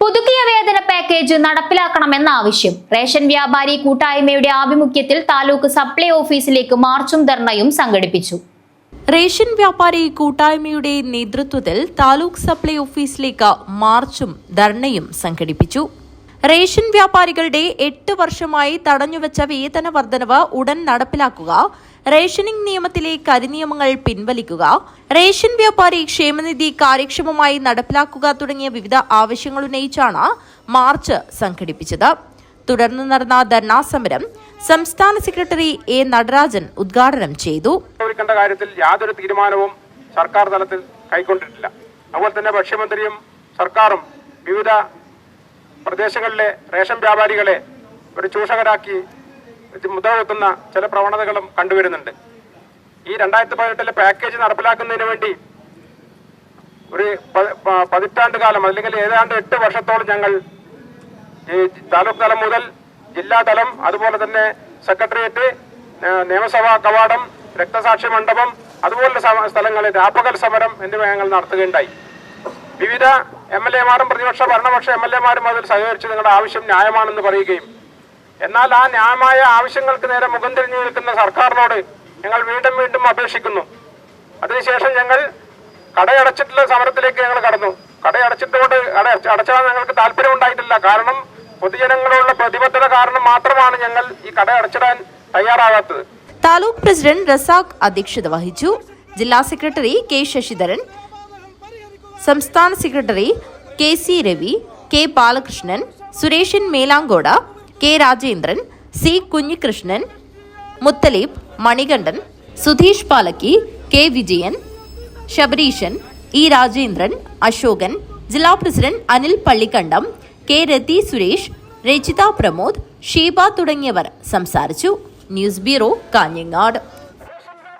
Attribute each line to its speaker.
Speaker 1: പുതുക്കിയ വേതന പാക്കേജ് നടപ്പിലാക്കണമെന്ന ആവശ്യം. റേഷൻ വ്യാപാരി കൂട്ടായ്മയുടെ ആഭിമുഖ്യത്തിൽ താലൂക്ക് സപ്ലൈ ഓഫീസിലേക്ക് മാർച്ചും ധർണയും സംഘടിപ്പിച്ചു.
Speaker 2: റേഷൻ വ്യാപാരി കൂട്ടായ്മയുടെ നേതൃത്വത്തിൽ താലൂക്ക് സപ്ലൈ ഓഫീസിലേക്ക് മാർച്ചും ധർണയും സംഘടിപ്പിച്ചു. റേഷൻ വ്യാപാരികളുടെ 8 വർഷമായി തടഞ്ഞുവച്ച വേതന വർധനവ് ഉടൻ നടപ്പിലാക്കുക, റേഷനിംഗ് നിയമത്തിലെ കരിനിയമങ്ങൾ പിൻവലിക്കുക, റേഷൻ വ്യാപാരി ക്ഷേമനിധി കാര്യക്ഷമമായി നടപ്പിലാക്കുക തുടങ്ങിയ വിവിധ ആവശ്യങ്ങൾ ഉന്നയിച്ചാണ് മാർച്ച് സംഘടിപ്പിച്ചത്. തുടർന്ന് നടന്ന ധർണാ സമരം സംസ്ഥാന സെക്രട്ടറി എ നടരാജൻ ഉദ്ഘാടനം ചെയ്തു.
Speaker 3: കാര്യത്തിൽ യാതൊരു തീരുമാനവും സർക്കാർ തലത്തിൽ കൈക്കൊണ്ടിട്ടില്ല. അതുപോലെ തന്നെ ഭക്ഷ്യമന്ത്രിയും സർക്കാരും വിവിധ പ്രദേശങ്ങളിലെ റേഷൻ വ്യാപാരികളെ ഒരു ചൂഷകരാക്കി മുദ്രകുത്തുന്ന ചില പ്രവണതകളും കണ്ടുവരുന്നുണ്ട്. ഈ 2018 പാക്കേജ് നടപ്പിലാക്കുന്നതിന് വേണ്ടി ഒരു പതിറ്റാണ്ട് കാലം അല്ലെങ്കിൽ ഏതാണ്ട് 8 വർഷത്തോളം ഞങ്ങൾ താലൂക്ക് തലം മുതൽ ജില്ലാ തലം, അതുപോലെ തന്നെ സെക്രട്ടേറിയറ്റ്, നിയമസഭാ കവാടം, രക്തസാക്ഷി മണ്ഡപം, അതുപോലുള്ള സ്ഥലങ്ങളിൽ രാപ്പകൽ സമരം എന്നിവ ഞങ്ങൾ നടത്തുകയുണ്ടായി. വിവിധ MLA-മാരും പ്രതിപക്ഷ ഭരണപക്ഷ MLA-മാരും അതിൽ സഹകരിച്ച് നിങ്ങളുടെ ആവശ്യം ന്യായമാണെന്ന് പറയുകയും, എന്നാൽ ആ ന്യായമായ ആവശ്യങ്ങൾക്ക് നേരെ മുഖം തിരിഞ്ഞു നിൽക്കുന്ന സർക്കാരിനോട് ഞങ്ങൾ വീണ്ടും വീണ്ടും അപേക്ഷിക്കുന്നു. അതിനുശേഷം ഞങ്ങൾ കടയടച്ചിട്ടുള്ള സമരത്തിലേക്ക് ഞങ്ങൾ കടന്നു. കടയടച്ചിട്ടുകൊണ്ട് അടച്ചാൽ ഞങ്ങൾക്ക് താല്പര്യം ഉണ്ടായിട്ടില്ല. കാരണം പൊതുജനങ്ങളോടുള്ള പ്രതിബദ്ധത കാരണം മാത്രമാണ് ഞങ്ങൾ ഈ കടയടച്ചിടാൻ തയ്യാറാകാത്തത്.
Speaker 2: താലൂക്ക് പ്രസിഡന്റ് റസാഖ് അധ്യക്ഷത വഹിച്ചു. ജില്ലാ സെക്രട്ടറി കെ ശശിധരൻ, സംസ്ഥാന secretary KC Ravi, K Balakrishnan, Sureshan Melankoda, K Rajendran, C Kunhikrishnan, Muthaleeb, Manikandan, Sudheesh Palakki, K Vijayan, Sabareesan, E Rajendran, Ashokan, ജില്ലാ പ്രസിഡന്റ് അനിൽ പള്ളിക്കണ്ടം, K രതി സുരേഷ്, രജിത പ്രമോദ്, ഷീബ തുടങ്ങിയവർ സംസാരിച്ചു. News bureau, Kanhangad.